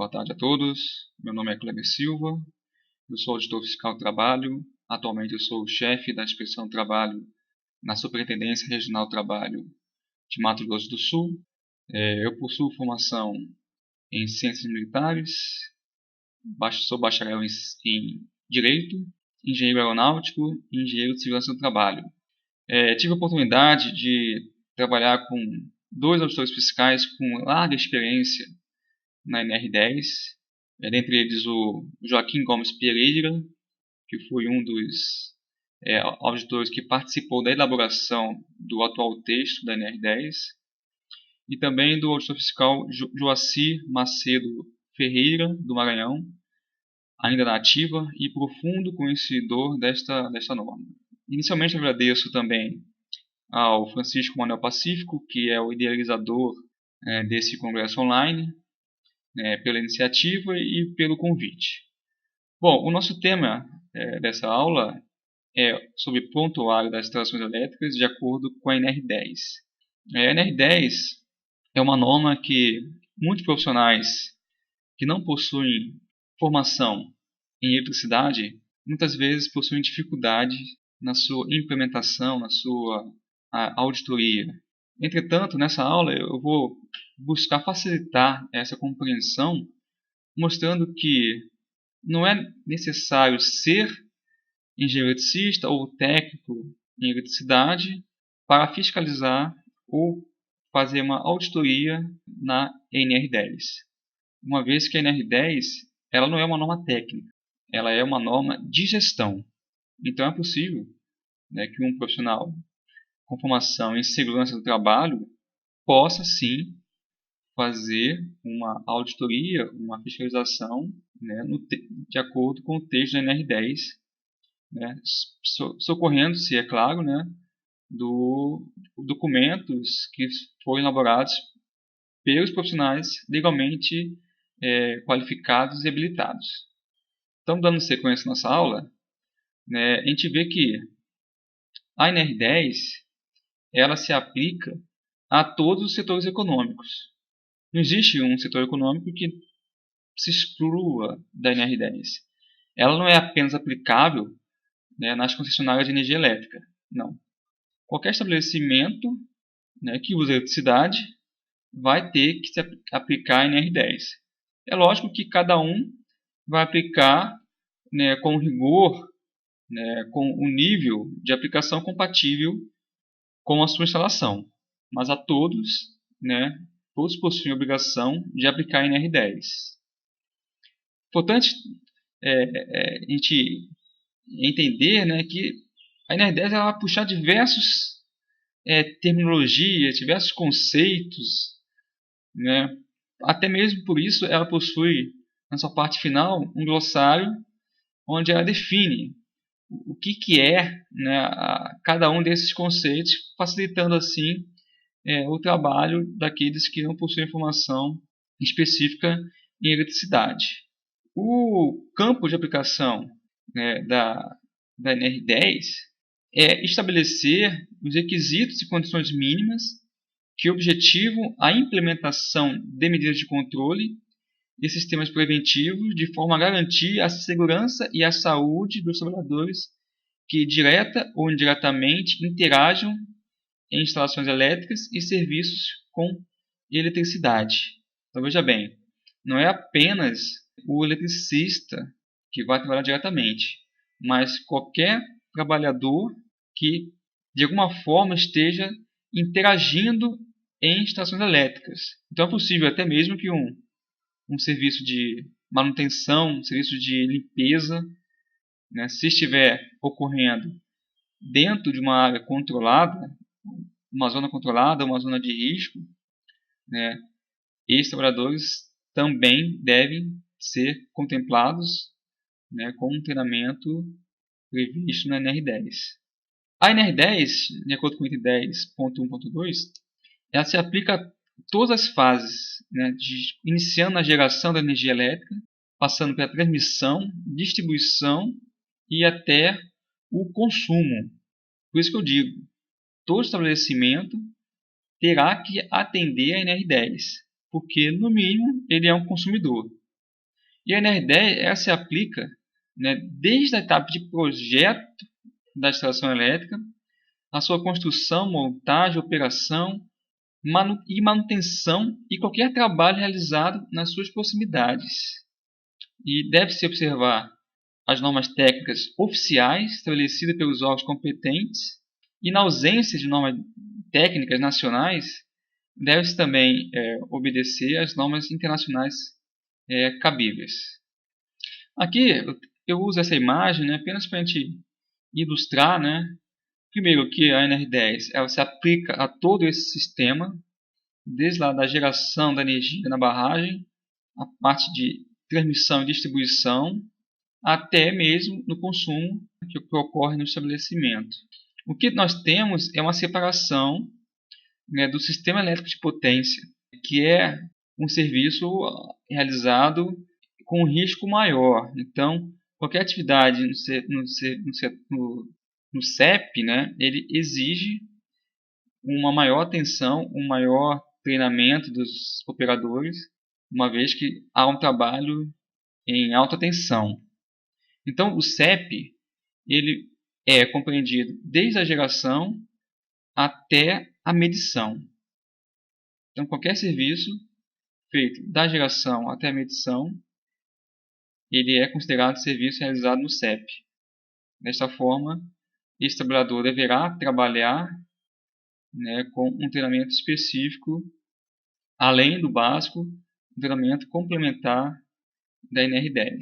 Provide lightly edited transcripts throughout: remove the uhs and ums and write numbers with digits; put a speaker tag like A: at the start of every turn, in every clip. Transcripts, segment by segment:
A: Boa tarde a todos. Meu nome é Kleber Silva. Eu sou auditor fiscal do trabalho. Atualmente eu sou o chefe da Inspeção do Trabalho na Superintendência Regional do Trabalho de Mato Grosso do Sul. Eu possuo formação em Ciências Militares, sou bacharel em Direito, Engenheiro Aeronáutico e Engenheiro de Segurança do Trabalho. Tive a oportunidade de trabalhar com 2 auditores fiscais com larga experiência na NR10, dentre eles o Joaquim Gomes Pereira, que foi um dos auditores que participou da elaboração do atual texto da NR10, e também do auditor fiscal Joacir Macedo Ferreira, do Maranhão, ainda na ativa e profundo conhecedor desta norma. Inicialmente agradeço também ao Francisco Manuel Pacífico, que é o idealizador desse congresso online, pela iniciativa e pelo convite. Bom, o nosso tema dessa aula é sobre prontuário das instalações elétricas de acordo com a NR10. A NR10 é uma norma que muitos profissionais que não possuem formação em eletricidade muitas vezes possuem dificuldade na sua implementação, na sua auditoria. Entretanto, nessa aula eu vou buscar facilitar essa compreensão, mostrando que não é necessário ser engenheiro eletricista ou técnico em eletricidade para fiscalizar ou fazer uma auditoria na NR10. Uma vez que a NR10 ela não é uma norma técnica, ela é uma norma de gestão. Então é possível que um profissional com formação em segurança do trabalho possa sim fazer uma auditoria, uma fiscalização de acordo com o texto da NR10, socorrendo-se, é claro, documentos que foram elaborados pelos profissionais legalmente qualificados e habilitados. Então, dando sequência à nossa aula, a gente vê que a NR10 ela se aplica a todos os setores econômicos. Não existe um setor econômico que se exclua da NR10. Ela não é apenas aplicável nas concessionárias de energia elétrica. Não. Qualquer estabelecimento que usa eletricidade vai ter que se aplicar a NR10. É lógico que cada um vai aplicar com rigor, com um nível de aplicação compatível com a sua instalação. Mas a todos, todos possuem a obrigação de aplicar a NR10. Importante a gente entender que a NR10 ela vai puxar diversos terminologias, diversos conceitos, até mesmo por isso ela possui na sua parte final um glossário onde ela define o que é cada um desses conceitos, facilitando assim o trabalho daqueles que não possuem formação específica em eletricidade. O campo de aplicação da NR10 é estabelecer os requisitos e condições mínimas que objetivam a implementação de medidas de controle e sistemas preventivos de forma a garantir a segurança e a saúde dos trabalhadores que direta ou indiretamente interajam em instalações elétricas e serviços com eletricidade. Então veja bem, não é apenas o eletricista que vai trabalhar diretamente, mas qualquer trabalhador que de alguma forma esteja interagindo em instalações elétricas. Então é possível até mesmo que um serviço de manutenção, um serviço de limpeza, se estiver ocorrendo dentro de uma área controlada, uma zona controlada, uma zona de risco, esses trabalhadores também devem ser contemplados com um treinamento previsto na NR10. A NR10, de acordo com o item 10.1.2, ela se aplica a todas as fases, iniciando a geração da energia elétrica, passando pela transmissão, distribuição e até o consumo. Por isso que eu digo, todo estabelecimento terá que atender a NR10, porque no mínimo ele é um consumidor. E a NR10 ela se aplica, né, desde a etapa de projeto da instalação elétrica, a sua construção, montagem, operação e manutenção e qualquer trabalho realizado nas suas proximidades. E deve-se observar as normas técnicas oficiais estabelecidas pelos órgãos competentes e, na ausência de normas técnicas nacionais, deve-se também obedecer às normas internacionais cabíveis. Aqui eu uso essa imagem, né, apenas para a gente ilustrar, né, primeiro que a NR10 ela se aplica a todo esse sistema, desde lá da geração da energia na barragem, a parte de transmissão e distribuição, até mesmo no consumo que ocorre no estabelecimento. O que nós temos é uma separação, né, do sistema elétrico de potência, que é um serviço realizado com um risco maior. Então, qualquer atividade no CEP, né, ele exige uma maior atenção, um maior treinamento dos operadores, uma vez que há um trabalho em alta tensão. Então, o CEP ele é compreendido desde a geração até a medição. Então, qualquer serviço feito da geração até a medição, ele é considerado serviço realizado no CEP. Desta forma, esse trabalhador deverá trabalhar, né, com um treinamento específico, além do básico, um treinamento complementar da NR10.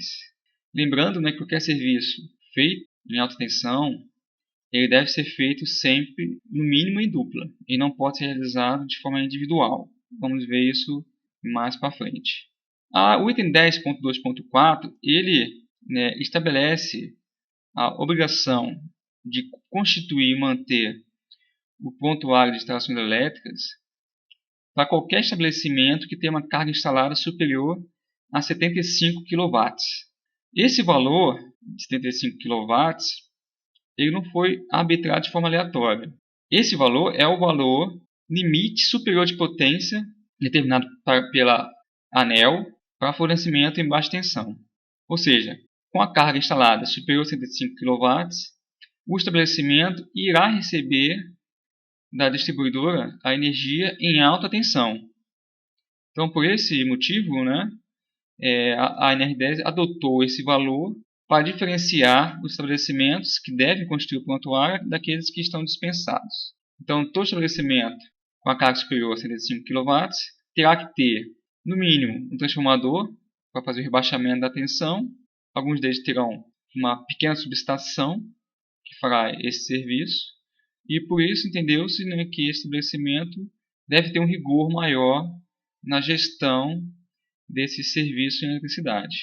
A: Lembrando, né, que qualquer serviço feito em alta tensão, ele deve ser feito sempre, no mínimo, em dupla, e não pode ser realizado de forma individual. Vamos ver isso mais para frente. O item 10.2.4, ele, né, estabelece a obrigação de constituir e manter o prontuário de instalações elétricas para qualquer estabelecimento que tenha uma carga instalada superior a 75 kW. Esse valor de 75 kW ele não foi arbitrado de forma aleatória. Esse valor é o valor limite superior de potência determinado pela ANEEL para fornecimento em baixa tensão. Ou seja, com a carga instalada superior a 75 kW, o estabelecimento irá receber da distribuidora a energia em alta tensão. Então, por esse motivo, né, a NR10 adotou esse valor para diferenciar os estabelecimentos que devem constituir o prontuário daqueles que estão dispensados. Então, todo estabelecimento com a carga superior a 75 kW terá que ter, no mínimo, um transformador para fazer o rebaixamento da tensão. Alguns deles terão uma pequena subestação que fará esse serviço. E por isso entendeu-se, né, que esse estabelecimento deve ter um rigor maior na gestão desse serviço em eletricidade.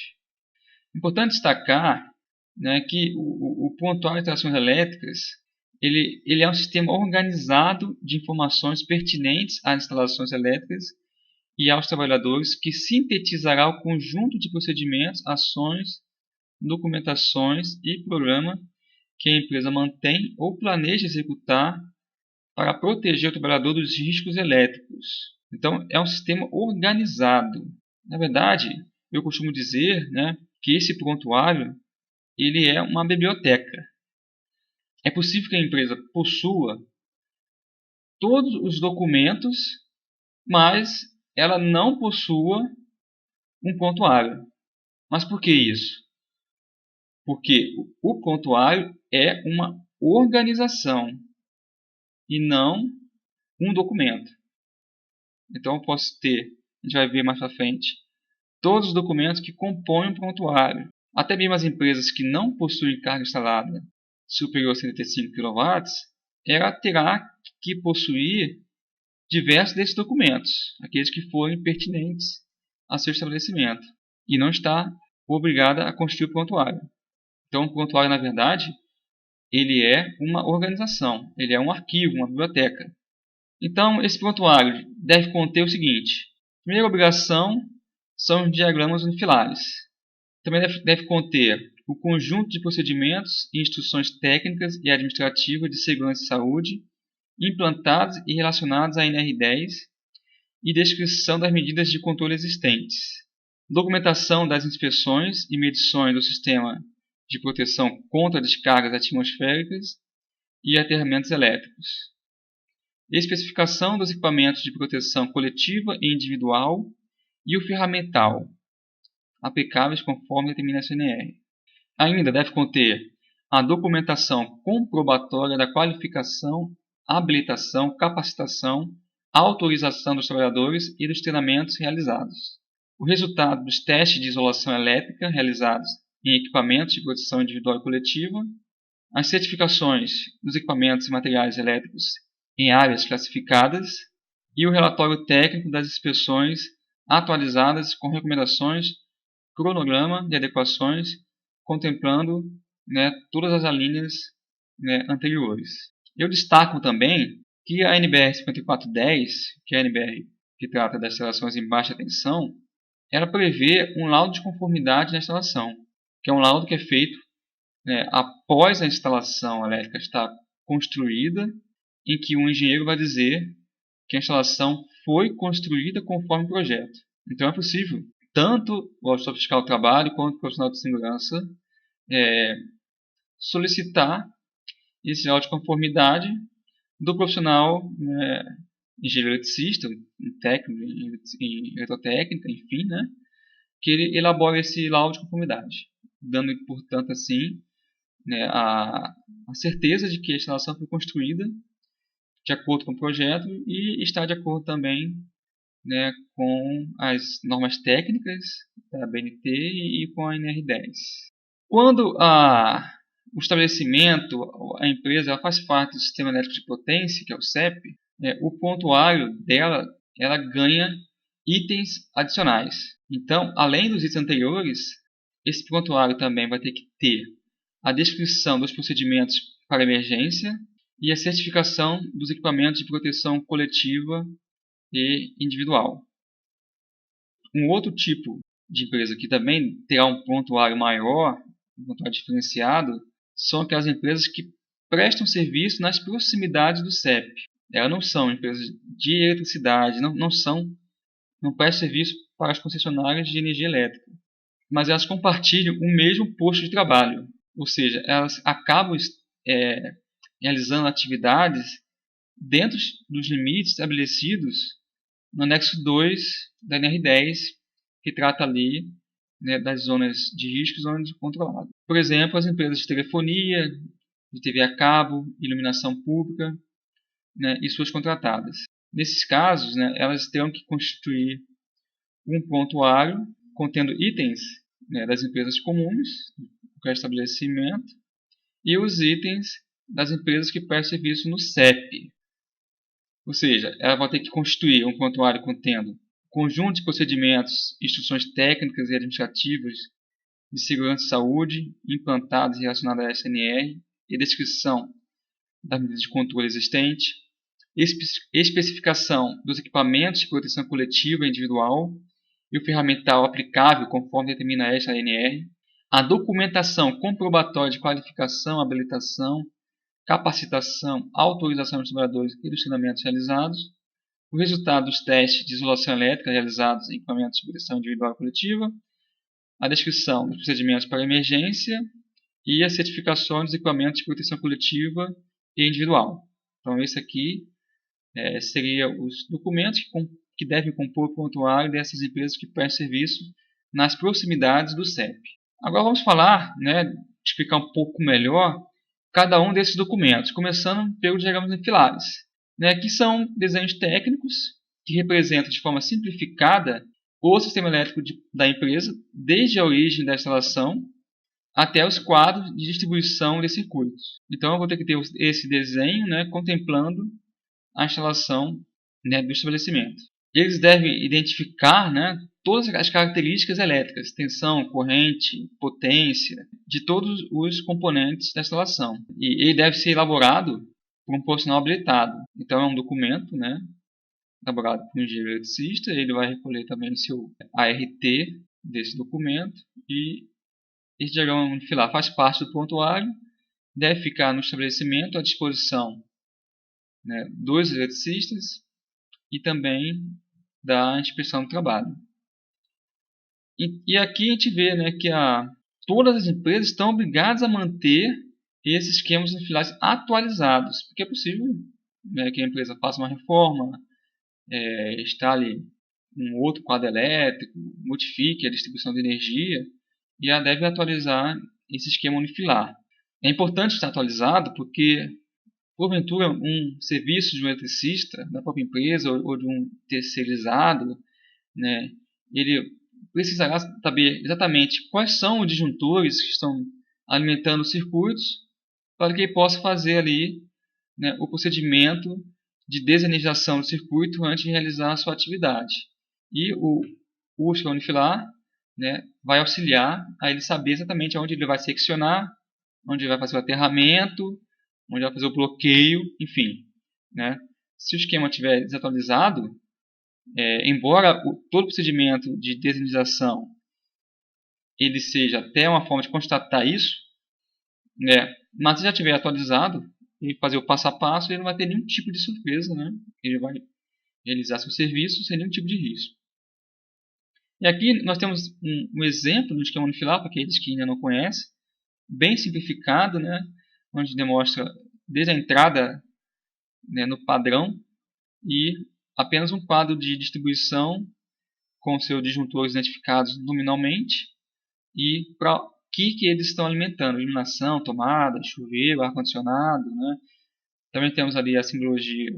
A: Importante destacar, né, que o prontuário de instalações elétricas ele é um sistema organizado de informações pertinentes às instalações elétricas e aos trabalhadores que sintetizará o conjunto de procedimentos, ações, documentações e programa que a empresa mantém ou planeja executar para proteger o trabalhador dos riscos elétricos. Então, é um sistema organizado. Na verdade, eu costumo dizer, né, que esse prontuário ele é uma biblioteca. É possível que a empresa possua todos os documentos, mas ela não possua um prontuário. Mas por que isso? Porque o prontuário é uma organização e não um documento. Então eu posso ter, a gente vai ver mais para frente, todos os documentos que compõem o prontuário. Até mesmo as empresas que não possuem carga instalada superior a 75 kW, ela terá que possuir diversos desses documentos, aqueles que forem pertinentes a seu estabelecimento, e não está obrigada a constituir o prontuário. Então, o prontuário, na verdade, ele é uma organização, ele é um arquivo, uma biblioteca. Então, esse prontuário deve conter o seguinte: primeira obrigação são os diagramas unifilares. Também deve conter o conjunto de procedimentos e instruções técnicas e administrativas de segurança e saúde implantados e relacionados à NR10 e descrição das medidas de controle existentes. documentação das inspeções e medições do sistema de proteção contra descargas atmosféricas e aterramentos elétricos, especificação dos equipamentos de proteção coletiva e individual e o ferramental, aplicáveis conforme determina a CNR. Ainda deve conter a documentação comprobatória da qualificação, habilitação, capacitação, autorização dos trabalhadores e dos treinamentos realizados. O resultado dos testes de isolação elétrica realizados em equipamentos de proteção individual e coletiva, as certificações dos equipamentos e materiais elétricos em áreas classificadas e o relatório técnico das inspeções atualizadas com recomendações, cronograma de adequações, contemplando todas as alíneas anteriores. Eu destaco também que a NBR 5410, que é a NBR que trata das instalações em baixa tensão, ela prevê um laudo de conformidade na instalação, que é um laudo que é feito após a instalação elétrica estar construída, em que o engenheiro vai dizer que a instalação foi construída conforme o projeto. Então é possível, tanto o auditor fiscal do trabalho quanto o profissional de segurança, solicitar esse laudo de conformidade do profissional engenheiro eletricista, técnico em eletrotécnica, enfim, que ele elabora esse laudo de conformidade, dando, portanto, assim, a certeza de que a instalação foi construída de acordo com o projeto e está de acordo também com as normas técnicas da BNT e com a NR10. Quando o estabelecimento, a empresa, ela faz parte do Sistema Elétrico de Potência, que é o CEP, o prontuário dela ela ganha itens adicionais. Então, além dos itens anteriores, esse prontuário também vai ter que ter a descrição dos procedimentos para emergência e a certificação dos equipamentos de proteção coletiva e individual. Um outro tipo de empresa que também terá um prontuário maior, um prontuário diferenciado, são aquelas empresas que prestam serviço nas proximidades do CEP. Elas não são empresas de eletricidade, não prestam serviço para as concessionárias de energia elétrica, mas elas compartilham o mesmo posto de trabalho, ou seja, elas acabam realizando atividades dentro dos limites estabelecidos no anexo 2 da NR10, que trata ali das zonas de risco e zonas controladas. Por exemplo, as empresas de telefonia, de TV a cabo, iluminação pública e suas contratadas. Nesses casos, elas terão que constituir um prontuário contendo itens das empresas comuns, do estabelecimento, e os itens das empresas que prestam serviço no CEP. Ou seja, ela vai ter que constituir um prontuário contendo conjunto de procedimentos, instruções técnicas e administrativas de segurança e saúde implantados e relacionados à SNR e descrição das medidas de controle existente, especificação dos equipamentos de proteção coletiva e individual e o ferramental aplicável conforme determina esta ANR, a documentação comprobatória de qualificação, habilitação, capacitação, autorização dos trabalhadores e dos treinamentos realizados, o resultado dos testes de isolação elétrica realizados em equipamentos de proteção individual e coletiva, a descrição dos procedimentos para emergência e as certificações dos equipamentos de proteção coletiva e individual. Então, esse aqui seria os documentos que devem compor o prontuário dessas empresas que prestam serviço nas proximidades do CEP. Agora vamos falar, explicar um pouco melhor cada um desses documentos, começando pelo diagrama de pilares, que são desenhos técnicos que representam de forma simplificada o sistema elétrico da empresa, desde a origem da instalação até os quadros de distribuição de circuitos. Então eu vou ter que ter esse desenho contemplando a instalação do estabelecimento. Eles devem identificar todas as características elétricas, tensão, corrente, potência, de todos os componentes da instalação. E ele deve ser elaborado por um profissional habilitado. Então é um documento elaborado por um engenheiro eletricista, ele vai recolher também o seu ART desse documento e esse diagrama unifilar faz parte do prontuário, deve ficar no estabelecimento à disposição dos eletricistas e também da inspeção do trabalho. E aqui a gente vê, né, que todas as empresas estão obrigadas a manter esses esquemas unifilares atualizados, porque é possível, né, que a empresa faça uma reforma, instale um outro quadro elétrico, modifique a distribuição de energia e ela deve atualizar esse esquema unifilar. É importante estar atualizado porque, porventura, um serviço de um eletricista da própria empresa ou de um terceirizado, né, ele precisará saber exatamente quais são os disjuntores que estão alimentando os circuitos para que ele possa fazer ali, né, o procedimento de desenergização do circuito antes de realizar a sua atividade. E o esquema unifilar, né, vai auxiliar a ele saber exatamente onde ele vai seccionar, onde ele vai fazer o aterramento, onde ele vai fazer o bloqueio, enfim. Né? Se o esquema estiver desatualizado, embora todo o procedimento de desenergização ele seja até uma forma de constatar isso, né, mas se já estiver atualizado e fazer o passo a passo, ele não vai ter nenhum tipo de surpresa, né? Ele vai realizar seu serviço sem nenhum tipo de risco. E aqui nós temos um exemplo do esquema unifilar, para aqueles que ainda não conhecem, bem simplificado, né? Onde demonstra desde a entrada, né, no padrão e apenas um quadro de distribuição com seus disjuntores identificados nominalmente e para que eles estão alimentando, iluminação, tomada, chuveiro, ar-condicionado, né? Também temos ali a simbologia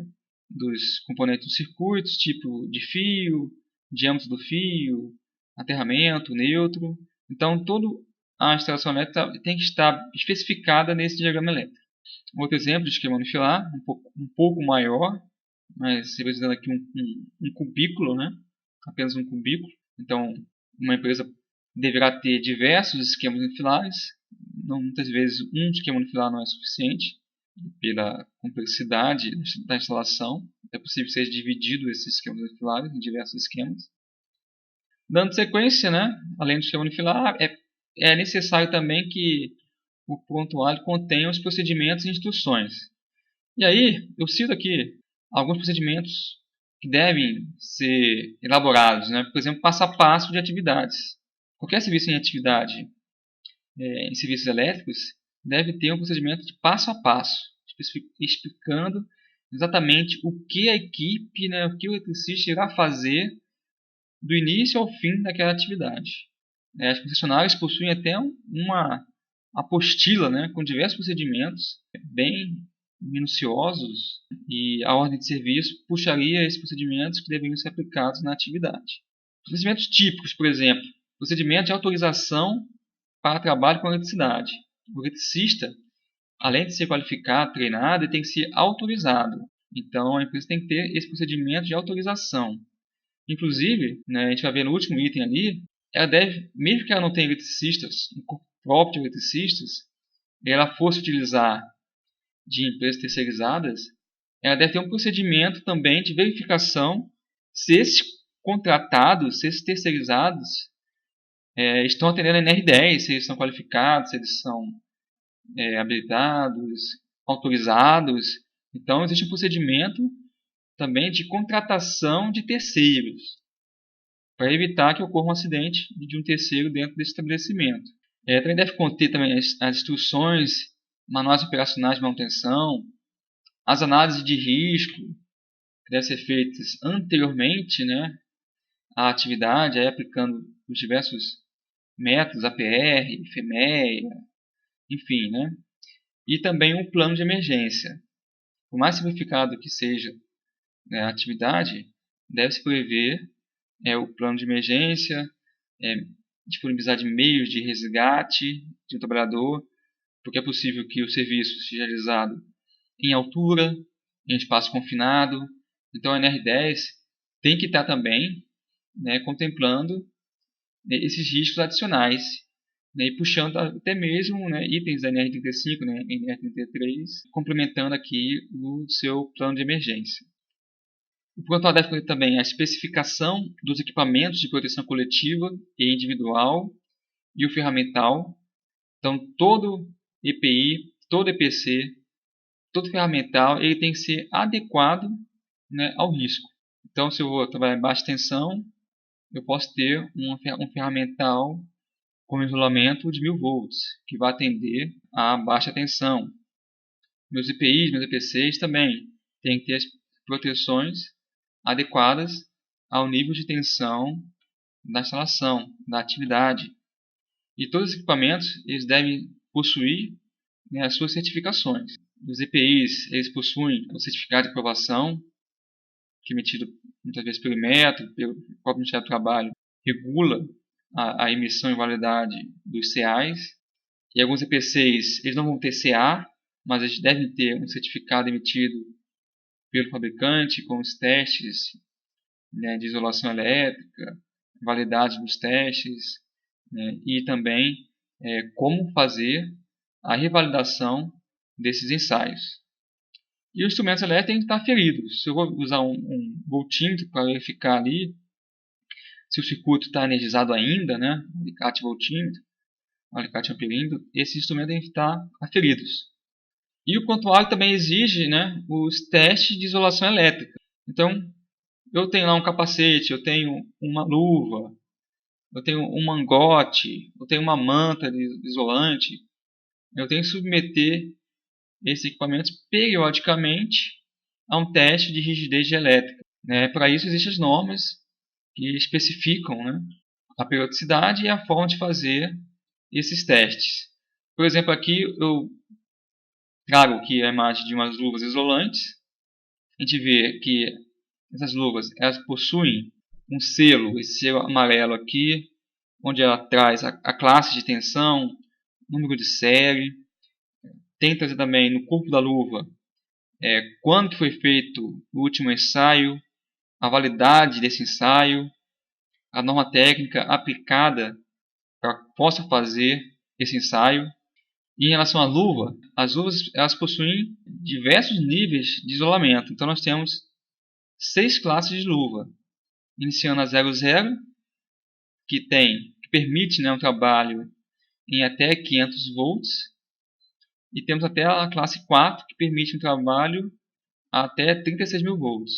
A: dos componentes dos circuitos, tipo de fio, diâmetro do fio, aterramento, neutro. Então, toda a instalação elétrica tem que estar especificada nesse diagrama elétrico. Outro exemplo de esquema unifilar, um pouco maior, mas representando aqui um cubículo, né? Apenas um cubículo. Então, uma empresa deverá ter diversos esquemas unifilares. Muitas vezes um esquema unifilar não é suficiente pela complexidade da instalação. É possível ser dividido esses esquemas unifilares em diversos esquemas. Dando sequência, né, além do esquema unifilar, é necessário também que o prontuário contenha os procedimentos e instruções. E aí, eu cito aqui alguns procedimentos que devem ser elaborados, né? Por exemplo, passo a passo de atividades. Qualquer serviço em atividade, em serviços elétricos, deve ter um procedimento de passo a passo, explicando exatamente o que a equipe, né, o que o eletricista irá fazer do início ao fim daquela atividade. As concessionárias possuem até uma apostila, né, com diversos procedimentos bem minuciosos e a ordem de serviço puxaria esses procedimentos que deveriam ser aplicados na atividade. Procedimentos típicos, por exemplo, procedimento de autorização para trabalho com eletricidade. O eletricista, além de ser qualificado, treinado, ele tem que ser autorizado. Então, a empresa tem que ter esse procedimento de autorização. Inclusive, né, a gente vai ver no último item ali, ela deve, mesmo que ela não tenha eletricistas, um corpo próprio de eletricistas, e ela fosse utilizar de empresas terceirizadas, ela deve ter um procedimento também de verificação se esses contratados, se esses terceirizados estão atendendo a NR10, se eles são qualificados, se eles são habilitados, autorizados. Então, existe um procedimento também de contratação de terceiros, para evitar que ocorra um acidente de um terceiro dentro desse estabelecimento. Também deve conter também as instruções, manuais operacionais de manutenção, as análises de risco, que devem ser feitas anteriormente, né, à atividade, aí aplicando os diversos métodos, APR, FEMEA, enfim, né? E também um plano de emergência. Por mais simplificado que seja, né, a atividade, deve-se prever o plano de emergência, disponibilizar de meios de resgate de um trabalhador, porque é possível que o serviço seja realizado em altura, em espaço confinado. Então a NR10 tem que estar também, né, contemplando, né, esses riscos adicionais, né, e puxando até mesmo, né, itens da NR35, né, NR33, complementando aqui o seu plano de emergência. O prontuário deve ter também a especificação dos equipamentos de proteção coletiva e individual e o ferramental. Então, todo EPI, todo EPC, todo ferramental, ele tem que ser adequado, né, ao risco. Então, se eu vou trabalhar em baixa tensão, eu posso ter um ferramental com isolamento de 1000 volts, que vai atender a baixa tensão. Meus EPIs, meus EPCs também têm que ter as proteções adequadas ao nível de tensão da instalação, da atividade. E todos os equipamentos eles devem possuir, né, as suas certificações. Os EPIs eles possuem o certificado de aprovação, que é emitido muitas vezes pelo Inmetro, pelo próprio Ministério do Trabalho, regula a emissão e validade dos CAs. E alguns EPCs eles não vão ter CA, mas eles devem ter um certificado emitido pelo fabricante com os testes, né, de isolação elétrica, validade dos testes, né, e também como fazer a revalidação desses ensaios. E os instrumentos elétricos têm que estar feridos. Se eu vou usar um voltímetro para verificar ali se o circuito está energizado ainda, né, alicate voltímetro, alicate amperímetro, esses instrumentos têm que estar aferidos. E o prontuário também exige, né, os testes de isolação elétrica. Então, eu tenho lá um capacete, eu tenho uma luva, eu tenho um mangote, eu tenho uma manta de isolante. Eu tenho que submeter esses equipamentos periodicamente a um teste de rigidez elétrica, né? Para isso existem as normas que especificam, né, a periodicidade e a forma de fazer esses testes. Por exemplo, aqui eu trago aqui a imagem de umas luvas isolantes. A gente vê que essas luvas elas possuem um selo, esse selo amarelo aqui, onde ela traz a classe de tensão, número de série. Tem que trazer também no corpo da luva quando que foi feito o último ensaio, a validade desse ensaio, a norma técnica aplicada para que possa fazer esse ensaio. E em relação à luva, as luvas elas possuem diversos níveis de isolamento. Então nós temos 6 classes de luva, iniciando a 00, que permite, né, um trabalho em até 500 volts, e temos até a classe 4, que permite um trabalho até 36.000 volts.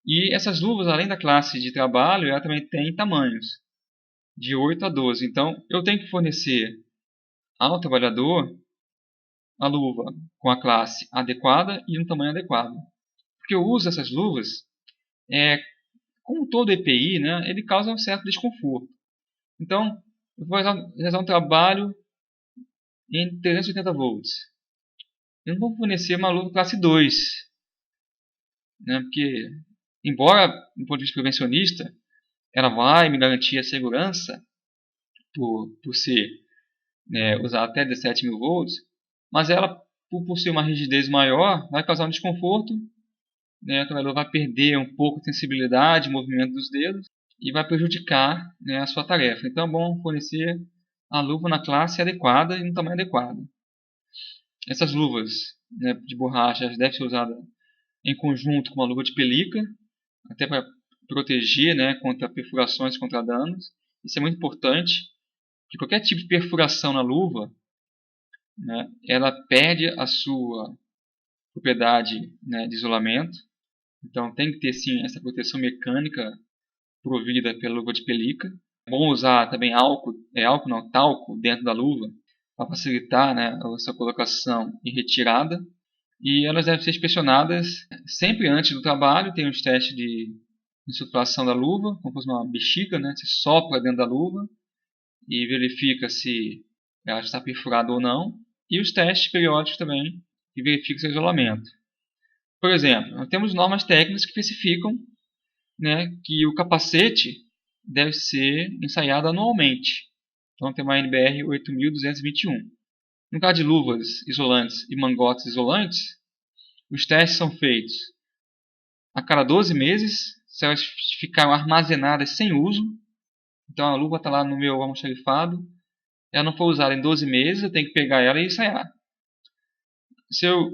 A: E essas luvas, além da classe de trabalho, ela também tem tamanhos, de 8 a 12. Então, eu tenho que fornecer ao trabalhador a luva com a classe adequada e um tamanho adequado. Porque o uso dessas luvas, como todo EPI, né, ele causa um certo desconforto. Então, eu vou realizar um trabalho em 380 volts. Eu não vou fornecer uma luva classe 2, né, porque, embora, do ponto de vista prevencionista, ela vai me garantir a segurança por ser, né, usar até 17.000 volts, mas ela, por ser uma rigidez maior, vai causar um desconforto, né, o trabalhador vai perder um pouco a sensibilidade, o movimento dos dedos, e vai prejudicar, né, a sua tarefa. Então é bom fornecer a luva na classe adequada e no tamanho adequado. Essas luvas, né, de borracha devem ser usadas em conjunto com uma luva de pelica, até para proteger, né, contra perfurações, contra danos. Isso é muito importante, porque qualquer tipo de perfuração na luva, né, ela perde a sua propriedade, né, de isolamento. Então tem que ter sim essa proteção mecânica provida pela luva de pelica. É bom usar também talco dentro da luva para facilitar, né, a sua colocação e retirada. E elas devem ser inspecionadas sempre antes do trabalho. Tem os testes de insuflação da luva, como fosse uma bexiga, né? Você sopra dentro da luva e verifica se ela está perfurada ou não. E os testes periódicos também, que verificam seu isolamento. Por exemplo, nós temos normas técnicas que especificam, né, que o capacete deve ser ensaiado anualmente. Então tem uma NBR 8221. No caso de luvas isolantes e mangotes isolantes, os testes são feitos a cada 12 meses, se elas ficaram armazenadas sem uso. Então a luva está lá no meu almoxarifado, ela não foi usada em 12 meses, eu tenho que pegar ela e ensaiar. Se eu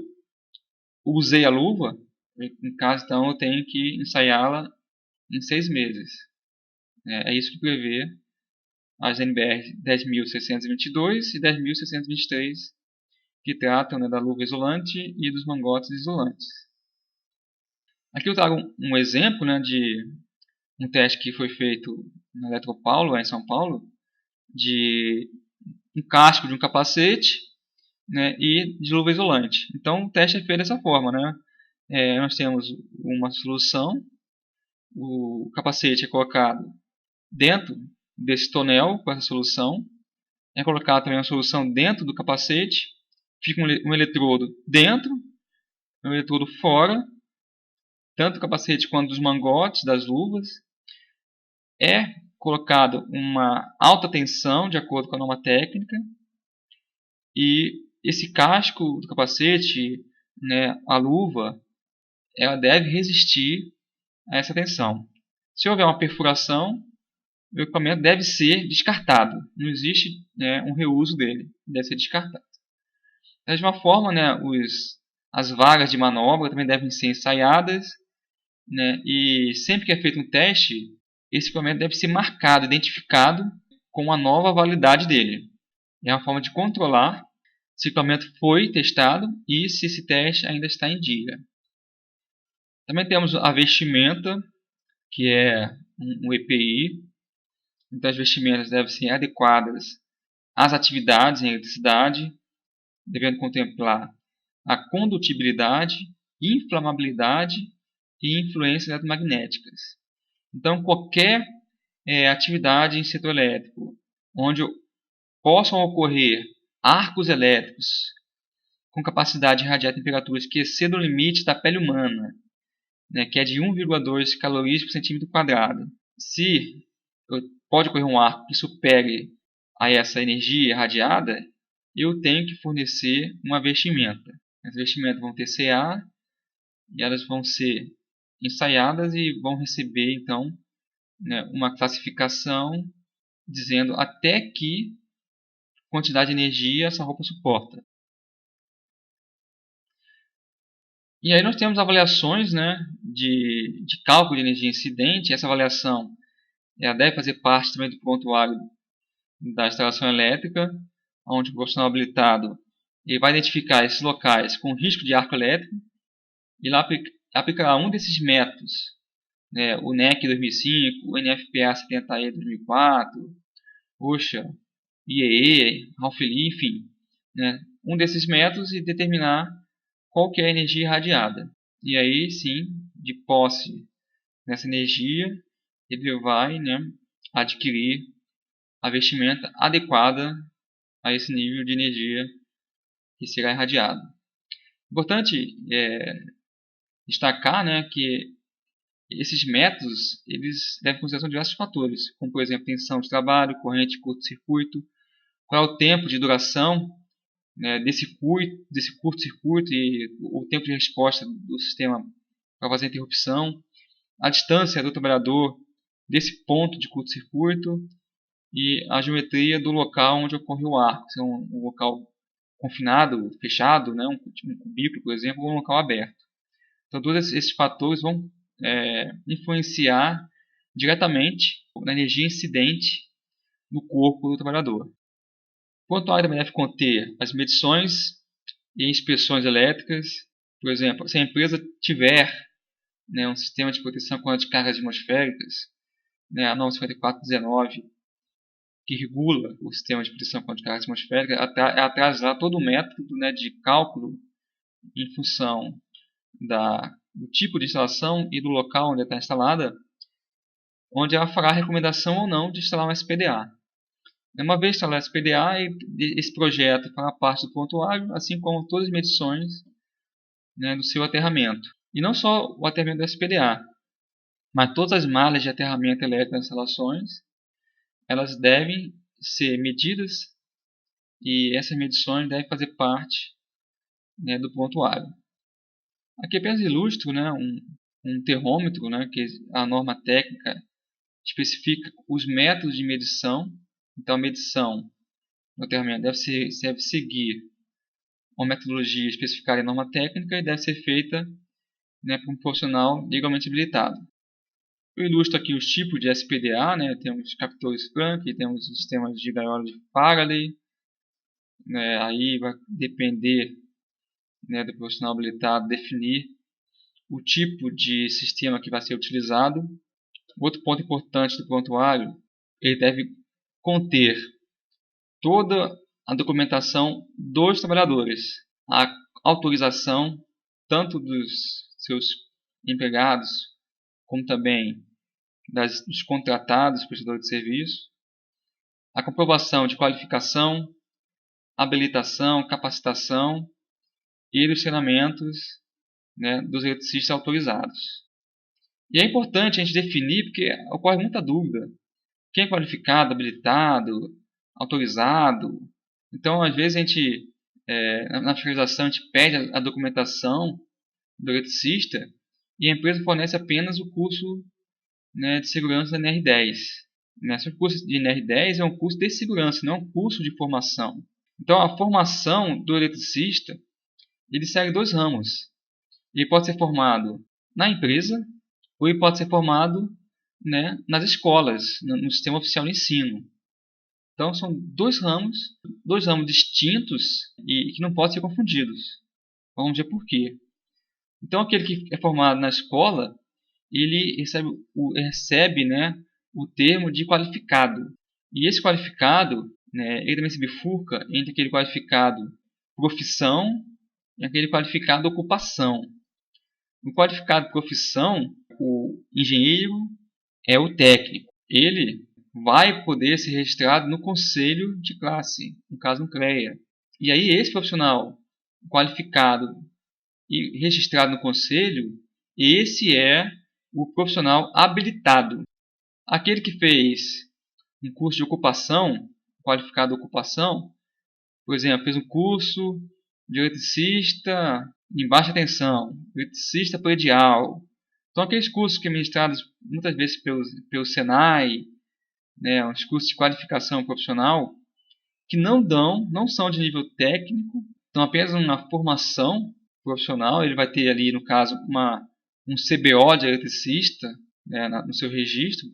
A: usei a luva, em caso então eu tenho que ensaiá-la em 6 meses. É isso que prevê as NBR 10.622 e 10.623, que tratam, né, da luva isolante e dos mangotes isolantes. Aqui eu trago um exemplo, né, de um teste que foi feito na Eletropaulo, lá em São Paulo, de um casco de um capacete, né, e de luva isolante. Então o teste é feito dessa forma, né? Nós temos uma solução, o capacete é colocado dentro desse tonel com essa solução, é colocada também uma solução dentro do capacete, fica um eletrodo dentro, um eletrodo fora, tanto do capacete quanto dos mangotes, das luvas. É colocado uma alta tensão de acordo com a norma técnica, e esse casco do capacete, né, a luva, ela deve resistir a essa tensão. Se houver uma perfuração, o equipamento deve ser descartado. Não existe, né, um reuso dele, deve ser descartado. Da mesma forma, né, as vagas de manobra também devem ser ensaiadas, né, e sempre que é feito um teste, esse equipamento deve ser marcado, identificado com a nova validade dele. É uma forma de controlar se o equipamento foi testado e se esse teste ainda está em dia. Também temos a vestimenta, que é um EPI. Então as vestimentas devem ser adequadas às atividades em eletricidade, devendo contemplar a condutibilidade, inflamabilidade e influências eletromagnéticas. Então qualquer atividade em setor elétrico onde possam ocorrer arcos elétricos com capacidade de irradiar temperaturas que excedam o limite da pele humana, né, que é de 1,2 calorias por centímetro quadrado. Se pode ocorrer um arco que supere a essa energia irradiada, eu tenho que fornecer uma vestimenta. As vestimentas vão ter CA e elas vão ser ensaiadas e vão receber então, né, uma classificação dizendo até que quantidade de energia essa roupa suporta. E aí nós temos avaliações, né, de cálculo de energia incidente. Essa avaliação ela deve fazer parte também do prontuário da instalação elétrica, onde o profissional habilitado ele vai identificar esses locais com risco de arco elétrico e lá aplicará um desses métodos, né, o NEC 2005, o NFPA 70E 2004, OSHA, IEE, Ralph Lee, enfim, né, um desses métodos e determinar qual que é a energia irradiada. E aí sim, de posse nessa energia, ele vai, né, adquirir a vestimenta adequada a esse nível de energia que será irradiado. Importante destacar, né, que esses métodos eles levam em consideração diversos fatores, como por exemplo tensão de trabalho, corrente de curto-circuito, qual é o tempo de duração, né, desse curto-circuito e o tempo de resposta do sistema para fazer a interrupção, a distância do trabalhador desse ponto de curto-circuito e a geometria do local onde ocorre o arco, se é um local confinado, fechado, né, um cubículo, por exemplo, ou um local aberto. Então todos esses fatores vão influenciar diretamente na energia incidente no corpo do trabalhador. O prontuário também deve conter as medições e inspeções elétricas. Por exemplo, se a empresa tiver, né, um sistema de proteção contra descargas atmosféricas, né, a norma 5419, que regula o sistema de proteção contra descargas atmosféricas, atrasar todo o método, né, de cálculo em função do tipo de instalação e do local onde está instalada, onde ela fará a recomendação ou não de instalar um SPDA. Uma vez instalado o SPDA, esse projeto fará parte do prontuário, assim como todas as medições, né, do seu aterramento. E não só o aterramento do SPDA, mas todas as malhas de aterramento elétrico das instalações, elas devem ser medidas e essas medições devem fazer parte, né, do prontuário. Aqui apenas ilustro, né, um termômetro, né, que a norma técnica especifica os métodos de medição. Então a medição no aterramento deve seguir uma metodologia especificada em norma técnica e deve ser feita, né, por um profissional legalmente habilitado. Eu ilustro aqui os tipos de SPDA, né, temos captores Planck, temos sistemas de gaiola de Faraday, né, aí vai depender, né, do profissional habilitado definir o tipo de sistema que vai ser utilizado. Outro ponto importante do prontuário, ele deve conter toda a documentação dos trabalhadores, a autorização tanto dos seus empregados, como também dos contratados, prestadores de serviço, a comprovação de qualificação, habilitação, capacitação e dos treinamentos, né, dos eletricistas autorizados. E é importante a gente definir, porque ocorre muita dúvida. Quem é qualificado, habilitado, autorizado? Então, às vezes, a gente, na fiscalização, a gente pede a documentação do eletricista e a empresa fornece apenas o curso, né, de segurança da NR10. O curso de NR10 é um curso de segurança, não é um curso de formação. Então, a formação do eletricista, ele segue dois ramos. Ele pode ser formado na empresa ou ele pode ser formado, né, nas escolas, no sistema oficial de ensino. Então, são dois ramos distintos e que não podem ser confundidos. Vamos ver por quê. Então, aquele que é formado na escola, ele recebe, né, o termo de qualificado. E esse qualificado, né, ele também se bifurca entre aquele qualificado profissão e aquele qualificado ocupação. No qualificado profissão, o engenheiro é o técnico. Ele vai poder ser registrado no conselho de classe, no caso um CREA. E aí esse profissional qualificado e registrado no conselho, esse é o profissional habilitado. Aquele que fez um curso de ocupação, qualificado de ocupação, por exemplo, fez um curso de eletricista em baixa tensão, eletricista predial. Então, aqueles cursos que são ministrados muitas vezes pelo Senai, né, os cursos de qualificação profissional, que não são de nível técnico, são apenas uma formação profissional. Ele vai ter ali, no caso, um CBO de eletricista, né, no seu registro,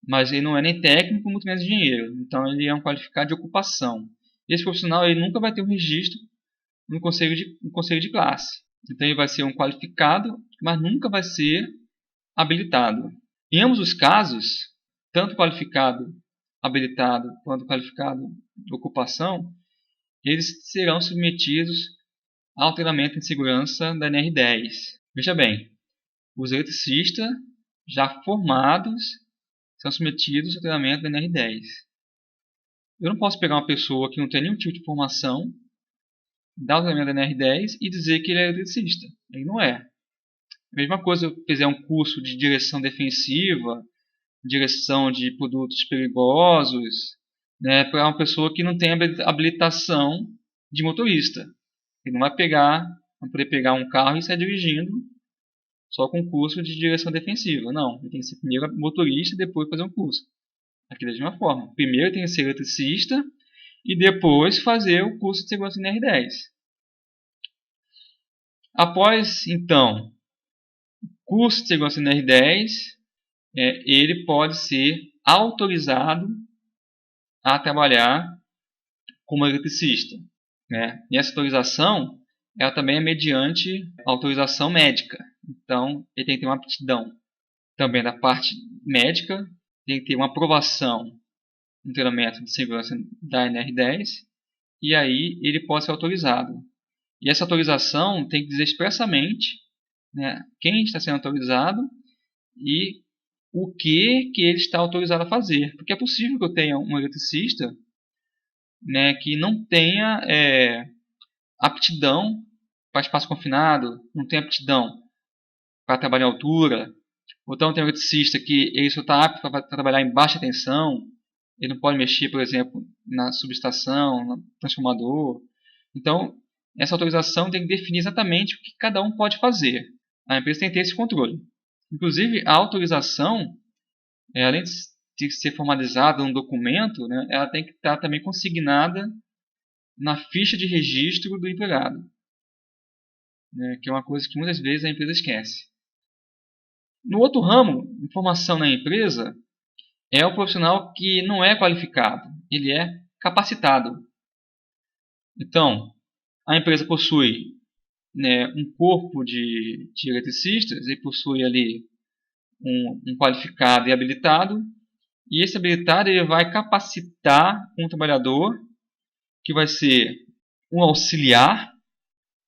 A: mas ele não é nem técnico, muito menos engenheiro. Então, ele é um qualificado de ocupação. Esse profissional ele nunca vai ter um registro no conselho de classe. Então, ele vai ser um qualificado, mas nunca vai ser habilitado. Em ambos os casos, tanto qualificado habilitado quanto qualificado de ocupação, eles serão submetidos ao treinamento de segurança da NR10. Veja bem, os eletricistas já formados são submetidos ao treinamento da NR10. Eu não posso pegar uma pessoa que não tem nenhum tipo de formação, dar o treinamento da NR10 e dizer que ele é eletricista. Ele não é. A mesma coisa se eu fizer um curso de direção defensiva, direção de produtos perigosos, né, para uma pessoa que não tem habilitação de motorista. Ele não vai poder pegar um carro e sair dirigindo só com curso de direção defensiva. Não, ele tem que ser primeiro motorista e depois fazer um curso. Aqui da mesma forma. Primeiro tem que ser eletricista e depois fazer o curso de segurança NR10. Após, então, curso de segurança NR10, ele pode ser autorizado a trabalhar como eletricista, né? E essa autorização ela também é mediante autorização médica. Então, ele tem que ter uma aptidão também da parte médica, tem que ter uma aprovação no treinamento de segurança da NR10, e aí ele pode ser autorizado. E essa autorização tem que dizer expressamente, né, quem está sendo autorizado e o que ele está autorizado a fazer. Porque é possível que eu tenha um eletricista, né, que não tenha aptidão para espaço confinado, não tem aptidão para trabalhar em altura, ou então tem um eletricista que ele só está apto para trabalhar em baixa tensão, ele não pode mexer, por exemplo, na subestação, no transformador. Então, essa autorização tem que definir exatamente o que cada um pode fazer. A empresa tem que ter esse controle. Inclusive, a autorização, além de ser formalizada num documento, né, ela tem que estar também consignada na ficha de registro do empregado, né, que é uma coisa que muitas vezes a empresa esquece. No outro ramo, formação na empresa, é o profissional que não é qualificado, ele é capacitado. Então, a empresa possui, né, um corpo de eletricistas, ele possui ali um qualificado e habilitado, e esse habilitado ele vai capacitar um trabalhador que vai ser um auxiliar,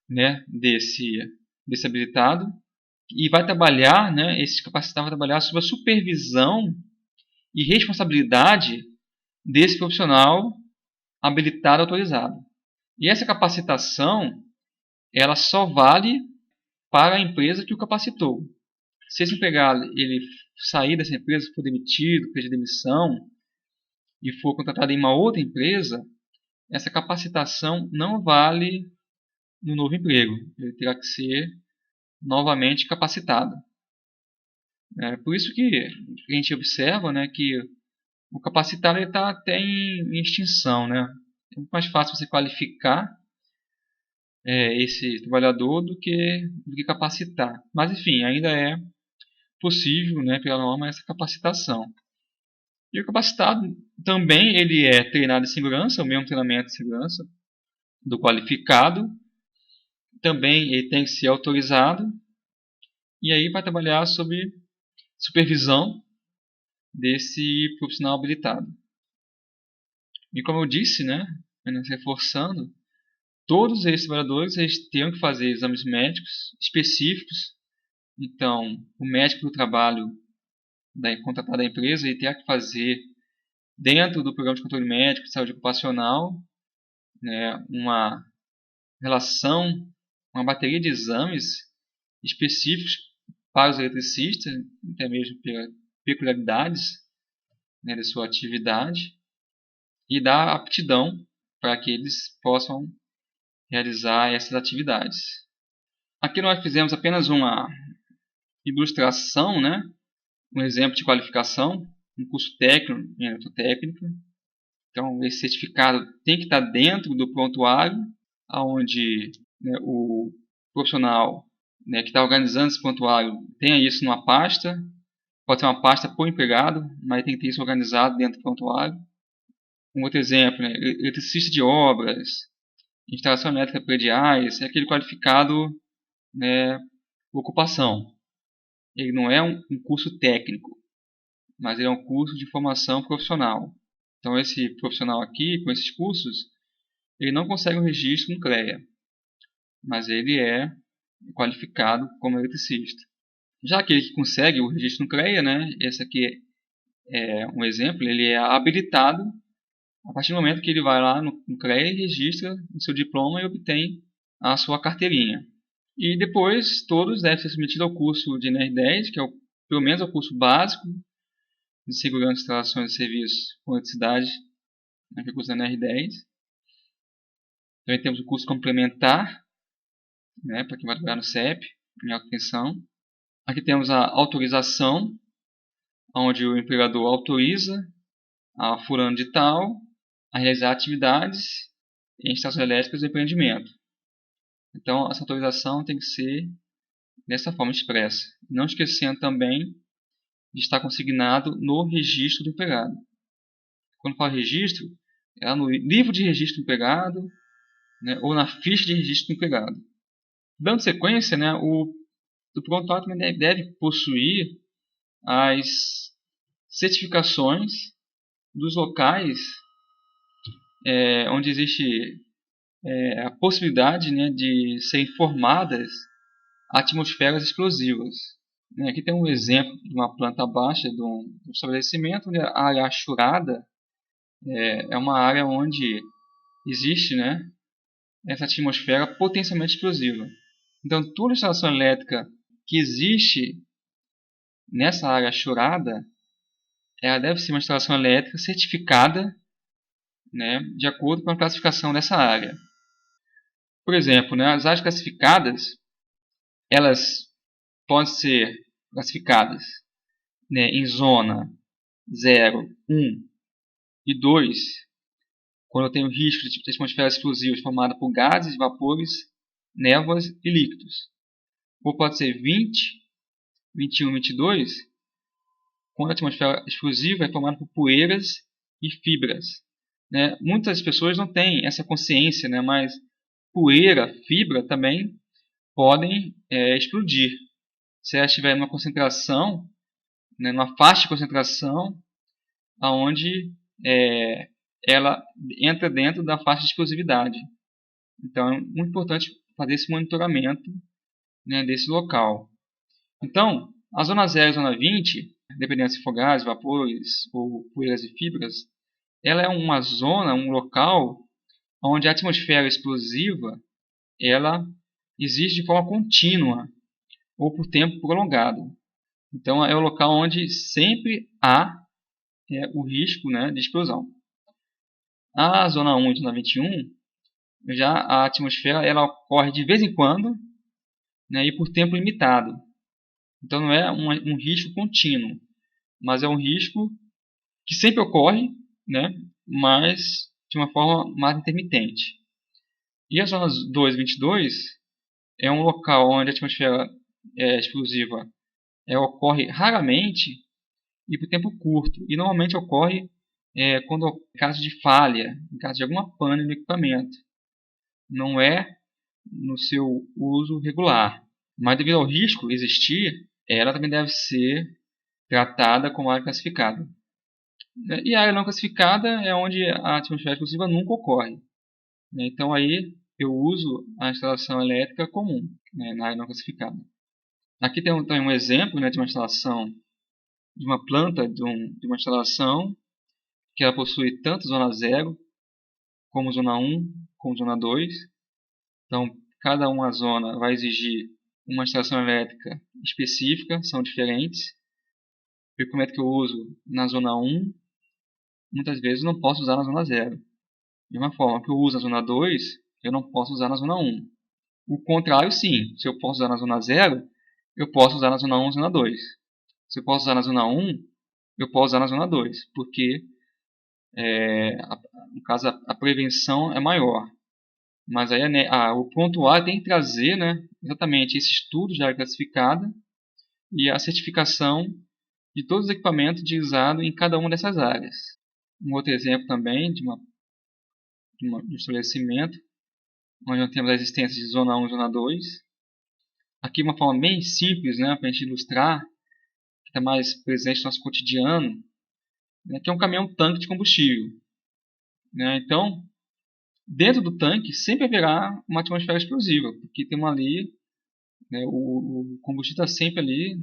A: né, desse habilitado, e vai trabalhar, né, esse capacitado vai trabalhar sob a supervisão e responsabilidade desse profissional habilitado autorizado. E essa capacitação, ela só vale para a empresa que o capacitou. Se esse empregado ele sair dessa empresa, for demitido, pedir demissão e for contratado em uma outra empresa, essa capacitação não vale no novo emprego. Ele terá que ser novamente capacitado. Por isso que a gente observa, né, que o capacitado está até em extinção. Né? É muito mais fácil você qualificar esse trabalhador do que capacitar. Mas, enfim, ainda é possível, né, pela norma, essa capacitação. E o capacitado também ele é treinado em segurança, o mesmo treinamento de segurança do qualificado. Também ele tem que ser autorizado e aí vai trabalhar sob supervisão desse profissional habilitado. E como eu disse, né, reforçando, todos esses trabalhadores eles terão que fazer exames médicos específicos. Então, o médico do trabalho contratado da empresa ele terá que fazer dentro do programa de controle médico de saúde ocupacional, né, uma relação, uma bateria de exames específicos para os eletricistas, até mesmo pelas peculiaridades, né, da sua atividade, e dar aptidão para que eles possam realizar essas atividades. Aqui nós fizemos apenas uma ilustração, né, um exemplo de qualificação, um curso técnico em eletrotécnica. Então, esse certificado tem que estar dentro do prontuário, onde, né, o profissional, né, que está organizando esse prontuário tenha isso numa pasta. Pode ser uma pasta por empregado, mas tem que ter isso organizado dentro do prontuário. Um outro exemplo, né, eletricista de obras, instalação elétrica prediais, é aquele qualificado, né, ocupação. Ele não é um curso técnico, mas ele é um curso de formação profissional. Então, esse profissional aqui, com esses cursos, ele não consegue um registro no CREA, mas ele é qualificado como eletricista. Já aquele que consegue o registro no CREA, né, esse aqui é um exemplo, ele é habilitado a partir do momento que ele vai lá no CREA e registra o seu diploma e obtém a sua carteirinha. E depois, todos devem ser submetidos ao curso de NR10, que é pelo menos o curso básico de segurança de instalações de serviços com eletricidade, né, que é o curso da NR10. Também temos o curso complementar, né, para quem vai trabalhar no CEP, em alta tensão. Aqui temos a autorização, onde o empregador autoriza a fulano de tal a realizar atividades em instalações elétricas do empreendimento. Então, essa autorização tem que ser dessa forma expressa. Não esquecendo também de estar consignado no registro do empregado. Quando falo registro, é no livro de registro do empregado, né, ou na ficha de registro do empregado. Dando sequência, né, o prontuário também deve possuir as certificações dos locais onde existe a possibilidade, né, de serem formadas atmosferas explosivas. Aqui tem um exemplo de uma planta baixa de um estabelecimento onde a área achurada é uma área onde existe, né, essa atmosfera potencialmente explosiva. Então, toda instalação elétrica que existe nessa área achurada, ela deve ser uma instalação elétrica certificada, né, de acordo com a classificação dessa área. Por exemplo, né, as áreas classificadas, elas podem ser classificadas, né, em zona 0, 1 e 2, quando eu tenho risco de atmosfera explosiva formada por gases, vapores, névoas e líquidos. Ou pode ser 20, 21, 22, quando a atmosfera explosiva é formada por poeiras e fibras. Né? Muitas pessoas não têm essa consciência, né? Mas poeira, fibra também podem explodir. Se ela estiver em uma concentração né, numa faixa de concentração onde ela entra dentro da faixa de explosividade. Então é muito importante fazer esse monitoramento, né, desse local. Então, a zona 0 e a zona 20, dependendo se for gases, vapores ou poeiras e fibras, ela é uma zona, um local onde a atmosfera explosiva ela existe de forma contínua ou por tempo prolongado. Então é o local onde sempre há o risco, né, de explosão. A zona 1 e a zona 21, já a atmosfera ela ocorre de vez em quando, né, e por tempo limitado. Então não é um risco contínuo, mas é um risco que sempre ocorre, né, mas de uma forma mais intermitente. E a zona 2 e 22 é um local onde a atmosfera explosiva ocorre raramente e por tempo curto. E normalmente ocorre quando em caso de falha, em caso de alguma pane no equipamento. Não é no seu uso regular. Mas devido ao risco existir, ela também deve ser tratada como área classificada. E a área não classificada é onde a atmosfera explosiva nunca ocorre. Então aí eu uso a instalação elétrica comum, né, na área não classificada. Aqui tem um exemplo, né, de uma instalação, de uma planta, de uma instalação que ela possui tanto zona 0, como zona 1, como zona 2. Então, cada uma zona vai exigir uma instalação elétrica específica, são diferentes. O equipamento que eu uso na zona 1, muitas vezes eu não posso usar na zona 0. De uma forma que eu uso na zona 2, eu não posso usar na zona 1. O contrário, sim. Se eu posso usar na zona 0, eu posso usar na zona 1 e zona 2. Se eu posso usar na zona 1, eu posso usar na zona 2, porque no caso a prevenção é maior. Mas aí o ponto A tem que trazer, né, exatamente esse estudo de área classificada e a certificação de todos os equipamentos utilizados em cada uma dessas áreas. Um outro exemplo também de um estabelecimento onde nós temos a existência de zona 1 e zona 2. Aqui uma forma bem simples, né, para a gente ilustrar, que está mais presente no nosso cotidiano, né, que é um caminhão-tanque de combustível. Né? Então, dentro do tanque sempre haverá uma atmosfera explosiva, porque tem ali, né, o combustível está sempre ali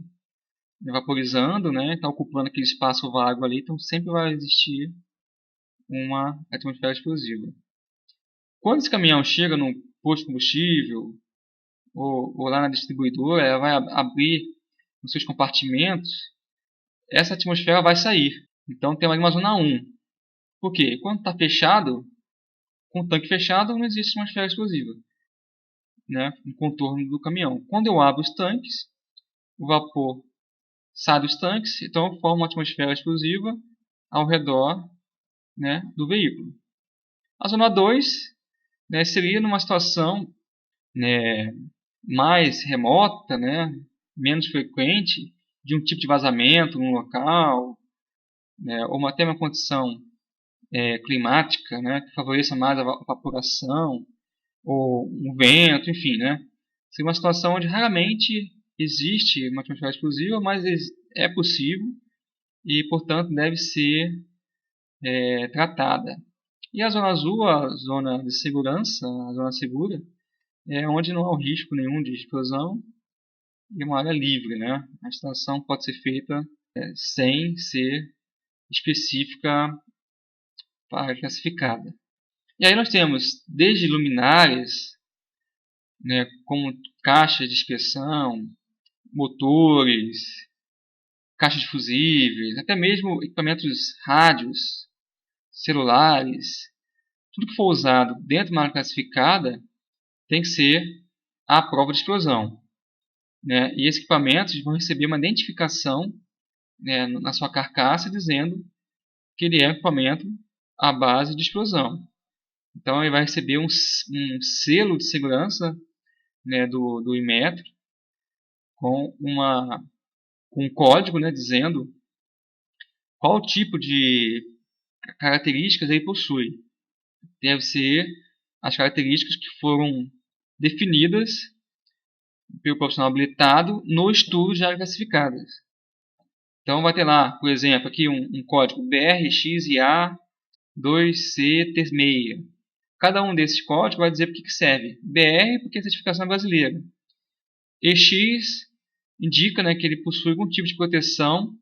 A: vaporizando, né, está ocupando aquele espaço vago ali, então sempre vai existir uma atmosfera explosiva. Quando esse caminhão chega no posto de combustível ou lá na distribuidora, ela vai abrir os seus compartimentos, essa atmosfera vai sair. Então tem uma zona 1. Por quê? Quando está fechado, com o tanque fechado, não existe atmosfera explosiva, né, no contorno do caminhão. Quando eu abro os tanques, o vapor sai dos tanques, então forma uma atmosfera explosiva ao redor, né, do veículo. A zona 2, né, seria numa situação, né, mais remota, né, menos frequente, de um tipo de vazamento no local, né, ou até uma condição climática, né, que favoreça mais a evaporação, ou um vento, enfim, né. Seria uma situação onde raramente existe uma atmosfera explosiva, mas é possível e, portanto, deve ser tratada. E a zona azul, a zona de segurança, a zona segura, é onde não há risco nenhum de explosão e é uma área livre, né? A instalação pode ser feita sem ser específica para classificada. E aí nós temos desde luminárias, né, como caixas de inspeção, motores, caixas de fusíveis, até mesmo equipamentos rádios, celulares, tudo que for usado dentro de uma área classificada tem que ser à prova de explosão. Né? E esses equipamentos vão receber uma identificação, né, na sua carcaça dizendo que ele é um equipamento à base de explosão. Então ele vai receber um selo de segurança, né, do Inmetro com um código, né, dizendo qual tipo de características ele possui. Deve ser as características que foram definidas pelo profissional habilitado no estudo de áreas classificadas. Então vai ter lá, por exemplo, aqui um código BRXIA2C6. Cada um desses códigos vai dizer para que serve. BR porque a certificação é brasileira. EX indica, né, que ele possui algum tipo de proteção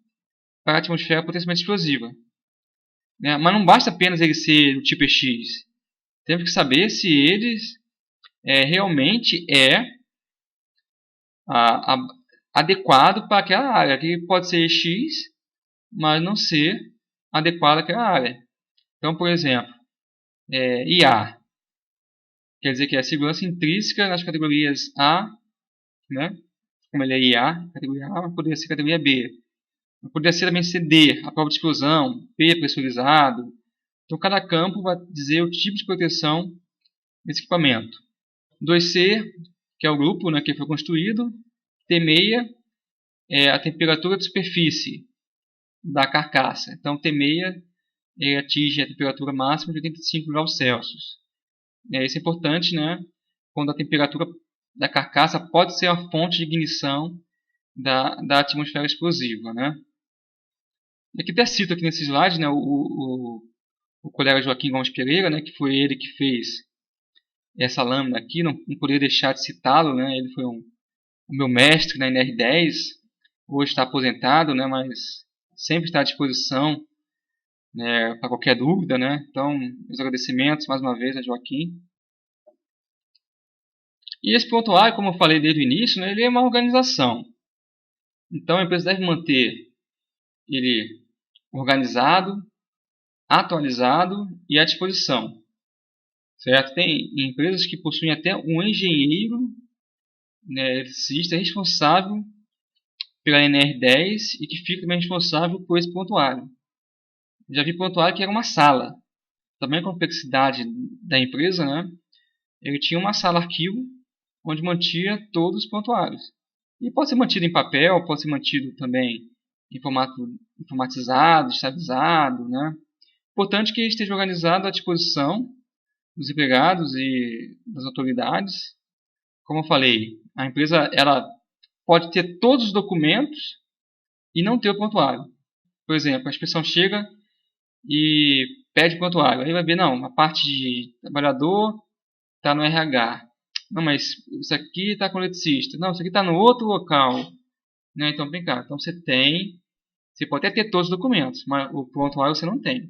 A: para a atmosfera potencialmente explosiva. Né? Mas não basta apenas ele ser do tipo EX. Temos que saber se ele realmente é adequado para aquela área. Que pode ser EX, mas não ser adequado àquela área. Então, por exemplo, IA. Quer dizer que é a segurança intrínseca nas categorias A, né? Como ele é IA, categoria A, poderia ser categoria B. Poderia ser também ser D, a prova de explosão, P, pressurizado. Então, cada campo vai dizer o tipo de proteção desse equipamento. 2C, que é o grupo, né, que foi construído. T6 é a temperatura de superfície da carcaça. Então, T6 atinge a temperatura máxima de 85 graus Celsius. Isso é importante, né, quando a temperatura da carcaça pode ser a fonte de ignição da atmosfera explosiva. Né? E aqui até cito aqui nesse slide, né, o colega Joaquim Gomes Pereira, né, que foi ele que fez essa lâmina aqui, não poderia deixar de citá-lo, né, ele foi o meu mestre na NR10, hoje está aposentado, né, mas sempre está à disposição, né, para qualquer dúvida. Né? Então, meus agradecimentos mais uma vez a Joaquim. E esse prontuário, como eu falei desde o início, né, ele é uma organização. Então, a empresa deve manter ele organizado, atualizado e à disposição. Certo? Tem empresas que possuem até um engenheiro, né, eletricista responsável pela NR10 e que fica também responsável por esse prontuário. Já vi prontuário que era uma sala. Também a complexidade da empresa, né? Ele tinha uma sala arquivo onde mantinha todos os prontuários. E pode ser mantido em papel, pode ser mantido também em formato informatizado, estabilizado, né? Importante que ele esteja organizado à disposição dos empregados e das autoridades. Como eu falei, a empresa ela pode ter todos os documentos e não ter o prontuário. Por exemplo, a inspeção chega e pede prontuário. Aí vai ver, não, a parte de trabalhador está no RH. Não, mas isso aqui está com o eletricista. Não, isso aqui está no outro local. Né? Então, vem cá. Então, você pode até ter todos os documentos, mas o prontuário você não tem.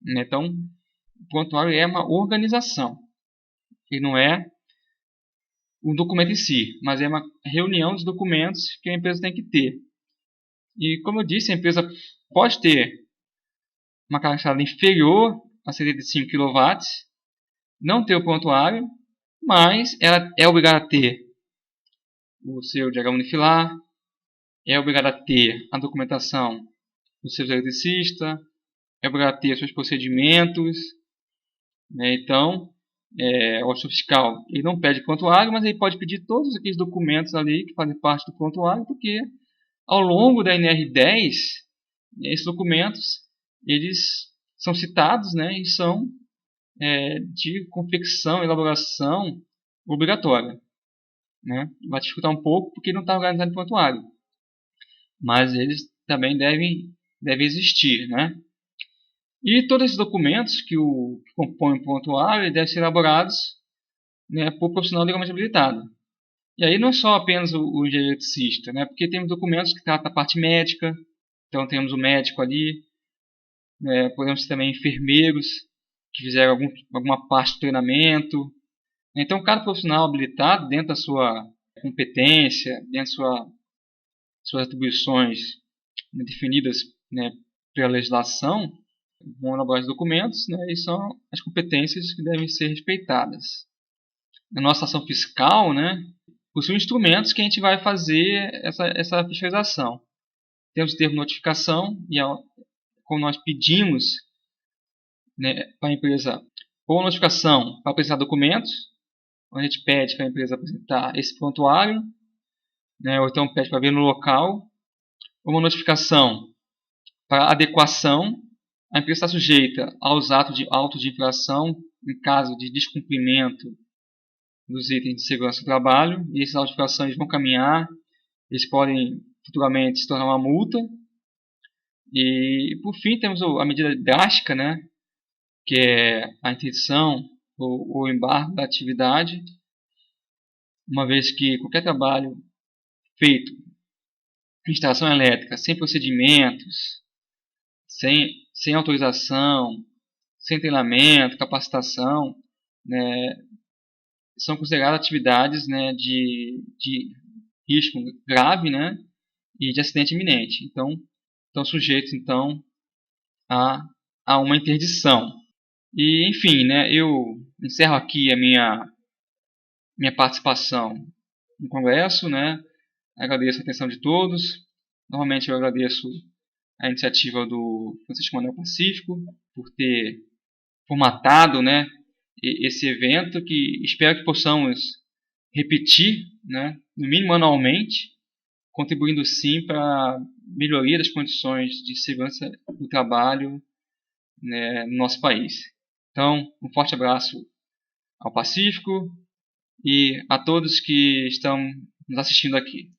A: Né? Então, o prontuário é uma organização. E não é um documento em si, mas é uma reunião dos documentos que a empresa tem que ter. E, como eu disse, a empresa pode ter uma carga instalada inferior a 75 kW, não ter o prontuário, mas ela é obrigada a ter o seu diagrama unifilar, é obrigada a ter a documentação do seu eletricista, é obrigada a ter seus procedimentos. Né? Então, o auditor fiscal ele não pede prontuário, mas ele pode pedir todos aqueles documentos ali que fazem parte do prontuário, porque ao longo da NR10, esses documentos eles são citados, né, e são de confecção, elaboração obrigatória. Né? Vai dificultar um pouco porque não está organizado em prontuário, mas eles também devem existir. Né? E todos esses documentos que compõem o prontuário devem ser elaborados, né, por profissional legalmente habilitado. E aí não é só apenas o engenheiro eletricista, né, porque temos documentos que tratam da parte médica, então temos o médico ali, né, podemos ter também enfermeiros que fizeram alguma parte do treinamento. Então cada profissional habilitado dentro da sua competência, dentro da suas atribuições, né, definidas, né, pela legislação, vão elaborar os documentos, né, e são as competências que devem ser respeitadas. Na nossa ação fiscal, né, possui instrumentos que a gente vai fazer essa fiscalização. Temos o termo de notificação, e como nós pedimos, né, para a empresa ou notificação para apresentar documentos, onde a gente pede para a empresa apresentar esse prontuário, né, ou então pede para ver no local, ou uma notificação para adequação. A empresa está sujeita aos autos de infração em caso de descumprimento dos itens de segurança do trabalho, e esses autos de infração eles vão caminhar, eles podem futuramente se tornar uma multa, E, por fim, temos a medida drástica, né, que é a interdição ou embargo da atividade, uma vez que qualquer trabalho feito em instalação elétrica sem procedimentos, sem autorização, sem treinamento, capacitação, né, são consideradas atividades, né, de risco grave, né, e de acidente iminente. Então, estão sujeitos então a, a uma interdição. E, enfim, né, eu encerro aqui a minha participação no Congresso, né. Agradeço a atenção de todos. Novamente eu agradeço a iniciativa do Francisco Manuel Pacífico por ter formatado, né, esse evento, que espero que possamos repetir, né, no mínimo anualmente, contribuindo sim para a melhoria das condições de segurança do trabalho, né, no nosso país. Então, um forte abraço ao Pacífico e a todos que estão nos assistindo aqui.